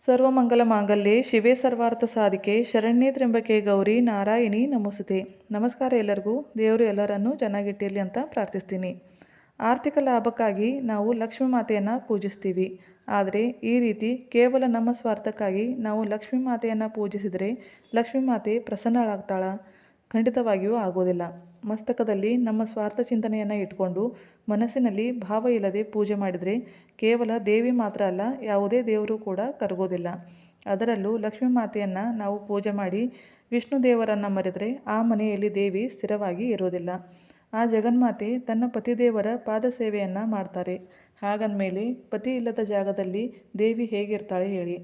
ಸರ್ವಮಂಗಲ ಶಿವೆ ಸರ್ವಾರ್ಥ ಸಾಧಿಕೆ ಶರಣ್ಯೇ ತ್ರ್ಯಂಬಕೆ ಗೌರಿ ನಾರಾಯಣಿ ನಮೋಸ್ತುತೆ. ನಮಸ್ಕಾರ ಎಲ್ಲರಿಗೂ. ದೇವರು ಎಲ್ಲರನ್ನೂ ಚೆನ್ನಾಗಿಟ್ಟಿರಲಿ ಅಂತ ಪ್ರಾರ್ಥಿಸ್ತೀನಿ. ಆರ್ಥಿಕ ಲಾಭಕ್ಕಾಗಿ ನಾವು ಲಕ್ಷ್ಮೀ ಮಾತೆಯನ್ನು ಪೂಜಿಸ್ತೀವಿ. ಆದರೆ ಈ ರೀತಿ ಕೇವಲ ನಮ್ಮ ಸ್ವಾರ್ಥಕ್ಕಾಗಿ ನಾವು ಲಕ್ಷ್ಮೀ ಮಾತೆಯನ್ನು ಪೂಜಿಸಿದರೆ ಲಕ್ಷ್ಮೀ ಮಾತೆ ಪ್ರಸನ್ನಳಾಗ್ತಾಳ? ಖಂಡಿತವಾಗಿಯೂ ಆಗೋದಿಲ್ಲ. ಮಸ್ತಕದಲ್ಲಿ ನಮ್ಮ ಸ್ವಾರ್ಥ ಚಿಂತನೆಯನ್ನು ಇಟ್ಕೊಂಡು ಮನಸ್ಸಿನಲ್ಲಿ ಭಾವ ಇಲ್ಲದೆ ಪೂಜೆ ಮಾಡಿದರೆ ಕೇವಲ ದೇವಿ ಮಾತ್ರ ಅಲ್ಲ, ಯಾವುದೇ ದೇವರು ಕೂಡ ಕರಗೋದಿಲ್ಲ. ಅದರಲ್ಲೂ ಲಕ್ಷ್ಮೀ ಮಾತೆಯನ್ನು ನಾವು ಪೂಜೆ ಮಾಡಿ ವಿಷ್ಣು ದೇವರನ್ನು ಮರೆತರೆ ಆ ಮನೆಯಲ್ಲಿ ದೇವಿ ಸ್ಥಿರವಾಗಿ ಇರೋದಿಲ್ಲ. ಆ ಜಗನ್ಮಾತೆ ತನ್ನ ಪತಿದೇವರ ಪಾದ ಸೇವೆಯನ್ನು ಮಾಡ್ತಾರೆ. ಹಾಗಂದಮೇಲೆ ಪತಿ ಇಲ್ಲದ ಜಾಗದಲ್ಲಿ ದೇವಿ ಹೇಗಿರ್ತಾಳೆ ಹೇಳಿ?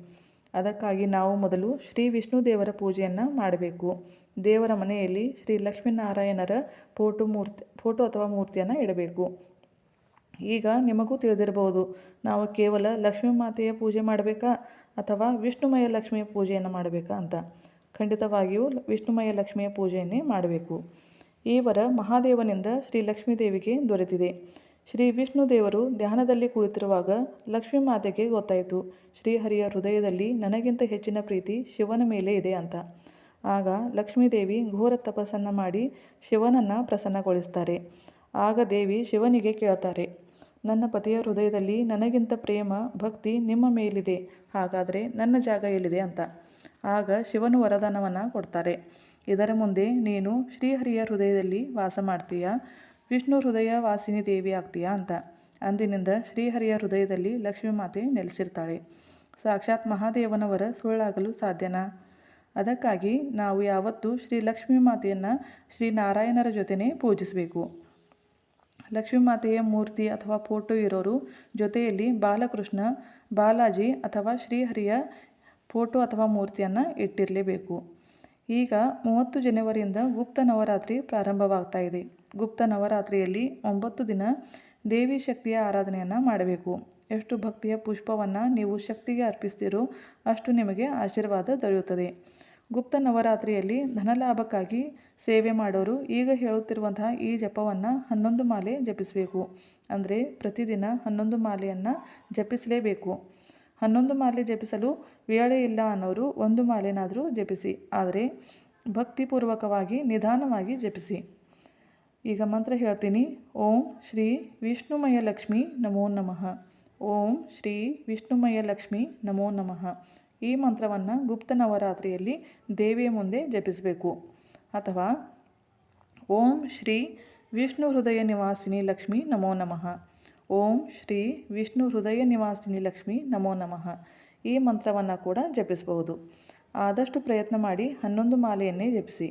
ಅದಕ್ಕಾಗಿ ನಾವು ಮೊದಲು ಶ್ರೀ ವಿಷ್ಣು ದೇವರ ಪೂಜೆಯನ್ನು ಮಾಡಬೇಕು. ದೇವರ ಮನೆಯಲ್ಲಿ ಶ್ರೀ ಲಕ್ಷ್ಮೀನಾರಾಯಣರ ಫೋಟೋ ಅಥವಾ ಮೂರ್ತಿಯನ್ನು ಇಡಬೇಕು. ಈಗ ನಿಮಗೂ ತಿಳಿದಿರಬಹುದು, ನಾವು ಕೇವಲ ಲಕ್ಷ್ಮೀ ಮಾತೆಯ ಪೂಜೆ ಮಾಡಬೇಕಾ ಅಥವಾ ವಿಷ್ಣುಮಯ ಲಕ್ಷ್ಮಿಯ ಪೂಜೆಯನ್ನು ಮಾಡಬೇಕಾ ಅಂತ. ಖಂಡಿತವಾಗಿಯೂ ವಿಷ್ಣುಮಯ ಲಕ್ಷ್ಮಿಯ ಪೂಜೆಯನ್ನೇ ಮಾಡಬೇಕು. ಈ ವರ ಮಹಾದೇವನಿಂದ ಶ್ರೀ ಲಕ್ಷ್ಮೀ ದೇವಿಗೆ ದೊರೆತಿದೆ. ಶ್ರೀ ವಿಷ್ಣು ದೇವರು ಧ್ಯಾನದಲ್ಲಿ ಕುಳಿತಿರುವಾಗ ಲಕ್ಷ್ಮೀ ಮಾತೆಗೆ ಗೊತ್ತಾಯಿತು, ಶ್ರೀಹರಿಯ ಹೃದಯದಲ್ಲಿ ನನಗಿಂತ ಹೆಚ್ಚಿನ ಪ್ರೀತಿ ಶಿವನ ಮೇಲೆ ಇದೆ ಅಂತ. ಆಗ ಲಕ್ಷ್ಮೀದೇವಿ ಘೋರ ತಪಸ್ಸನ್ನು ಮಾಡಿ ಶಿವನನ್ನು ಪ್ರಸನ್ನಗೊಳಿಸ್ತಾರೆ. ಆಗ ದೇವಿ ಶಿವನಿಗೆ ಕೇಳ್ತಾರೆ, ನನ್ನ ಪತಿಯ ಹೃದಯದಲ್ಲಿ ನನಗಿಂತ ಪ್ರೇಮ ಭಕ್ತಿ ನಿಮ್ಮ ಮೇಲಿದೆ, ಹಾಗಾದರೆ ನನ್ನ ಜಾಗ ಎಲ್ಲಿದೆ ಅಂತ. ಆಗ ಶಿವನು ವರದಾನವನ್ನು ಕೊಡ್ತಾರೆ, ಇದರ ಮುಂದೆ ನೀನು ಶ್ರೀಹರಿಯ ಹೃದಯದಲ್ಲಿ ವಾಸ ಮಾಡ್ತೀಯಾ, ವಿಷ್ಣು ಹೃದಯ ವಾಸಿನಿ ದೇವಿ ಆಗ್ತೀಯಾ ಅಂತ. ಅಂದಿನಿಂದ ಶ್ರೀಹರಿಯ ಹೃದಯದಲ್ಲಿ ಲಕ್ಷ್ಮೀ ಮಾತೆ ನೆಲೆಸಿರ್ತಾಳೆ. ಸಾಕ್ಷಾತ್ ಮಹಾದೇವನವರ ಸುಳ್ಳಾಗಲು ಸಾಧ್ಯನಾ? ಅದಕ್ಕಾಗಿ ನಾವು ಯಾವತ್ತೂ ಶ್ರೀ ಲಕ್ಷ್ಮೀ ಮಾತೆಯನ್ನು ಶ್ರೀ ನಾರಾಯಣರ ಜೊತೆನೇ ಪೂಜಿಸಬೇಕು. ಲಕ್ಷ್ಮೀ ಮಾತೆಯ ಮೂರ್ತಿ ಅಥವಾ ಫೋಟೋ ಇರೋರು ಜೊತೆಯಲ್ಲಿ ಬಾಲಕೃಷ್ಣ, ಬಾಲಾಜಿ ಅಥವಾ ಶ್ರೀಹರಿಯ ಫೋಟೋ ಅಥವಾ ಮೂರ್ತಿಯನ್ನು ಇಟ್ಟಿರಲೇಬೇಕು. ಈಗ 30 ಜನವರಿಯಿಂದ ಗುಪ್ತ ನವರಾತ್ರಿ ಪ್ರಾರಂಭವಾಗ್ತಾ ಇದೆ. ಗುಪ್ತ ನವರಾತ್ರಿಯಲ್ಲಿ 9 ದಿನ ದೇವಿ ಶಕ್ತಿಯ ಆರಾಧನೆಯನ್ನು ಮಾಡಬೇಕು. ಎಷ್ಟು ಭಕ್ತಿಯ ಪುಷ್ಪವನ್ನು ನೀವು ಶಕ್ತಿಗೆ ಅರ್ಪಿಸ್ತೀರೋ ಅಷ್ಟು ನಿಮಗೆ ಆಶೀರ್ವಾದ ದೊರೆಯುತ್ತದೆ. ಗುಪ್ತ ನವರಾತ್ರಿಯಲ್ಲಿ ಧನಲಾಭಕ್ಕಾಗಿ ಸೇವೆ ಮಾಡೋರು ಈಗ ಹೇಳುತ್ತಿರುವಂತಹ ಈ ಜಪವನ್ನು 11 ಮಾಲೆ ಜಪಿಸಬೇಕು. ಅಂದರೆ ಪ್ರತಿದಿನ 11 ಮಾಲೆಯನ್ನು ಜಪಿಸಲೇಬೇಕು. 11 ಮಾಲೆ ಜಪಿಸಲು ವೇಳೆ ಇಲ್ಲ ಅನ್ನೋರು 1 ಮಾಲೆನಾದರೂ ಜಪಿಸಿ, ಆದರೆ ಭಕ್ತಿಪೂರ್ವಕವಾಗಿ ನಿಧಾನವಾಗಿ ಜಪಿಸಿ. ಈಗ ಮಂತ್ರ ಹೇಳ್ತೀನಿ. ಓಂ ಶ್ರೀ ವಿಷ್ಣುಮಯ ಲಕ್ಷ್ಮೀ ನಮೋ ನಮಃ. ಓಂ ಶ್ರೀ ವಿಷ್ಣುಮಯ ಲಕ್ಷ್ಮೀ ನಮೋ ನಮಃ. ಈ ಮಂತ್ರವನ್ನು ಗುಪ್ತ ನವರಾತ್ರಿಯಲ್ಲಿ ದೇವಿಯ ಮುಂದೆ ಜಪಿಸಬೇಕು. ಅಥವಾ ಓಂ ಶ್ರೀ ವಿಷ್ಣು ಹೃದಯ ನಿವಾಸಿನಿ ಲಕ್ಷ್ಮೀ ನಮೋ ನಮಃ. ಓಂ ಶ್ರೀ ವಿಷ್ಣು ಹೃದಯ ನಿವಾಸಿನಿ ಲಕ್ಷ್ಮೀ ನಮೋ ನಮಃ. ಈ ಮಂತ್ರವನ್ನು ಕೂಡ ಜಪಿಸಬಹುದು. ಆದಷ್ಟು ಪ್ರಯತ್ನ ಮಾಡಿ 11 ಮಾಲೆಯನ್ನೇ ಜಪಿಸಿ.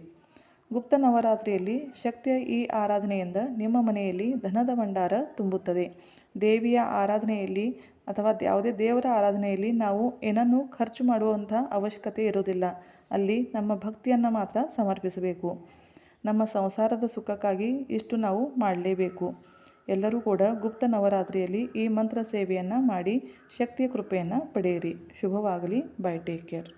ಗುಪ್ತ ನವರಾತ್ರಿಯಲ್ಲಿ ಶಕ್ತಿಯ ಈ ಆರಾಧನೆಯಿಂದ ನಿಮ್ಮ ಮನೆಯಲ್ಲಿ ಧನದ ಭಂಡಾರ ತುಂಬುತ್ತದೆ. ದೇವಿಯ ಆರಾಧನೆಯಲ್ಲಿ ಅಥವಾ ಯಾವುದೇ ದೇವರ ಆರಾಧನೆಯಲ್ಲಿ ನಾವು ಏನನ್ನೂ ಖರ್ಚು ಮಾಡುವಂಥ ಅವಶ್ಯಕತೆ ಇರೋದಿಲ್ಲ. ಅಲ್ಲಿ ನಮ್ಮ ಭಕ್ತಿಯನ್ನು ಮಾತ್ರ ಸಮರ್ಪಿಸಬೇಕು. ನಮ್ಮ ಸಂಸಾರದ ಸುಖಕ್ಕಾಗಿ ಇಷ್ಟು ನಾವು ಮಾಡಲೇಬೇಕು. ಎಲ್ಲರೂ ಕೂಡ ಗುಪ್ತ ನವರಾತ್ರಿಯಲ್ಲಿ ಈ ಮಂತ್ರ ಸೇವೆಯನ್ನು ಮಾಡಿ ಶಕ್ತಿಯ ಕೃಪೆಯನ್ನು ಪಡೆಯಿರಿ. ಶುಭವಾಗಲಿ. ಬೈ. Take care.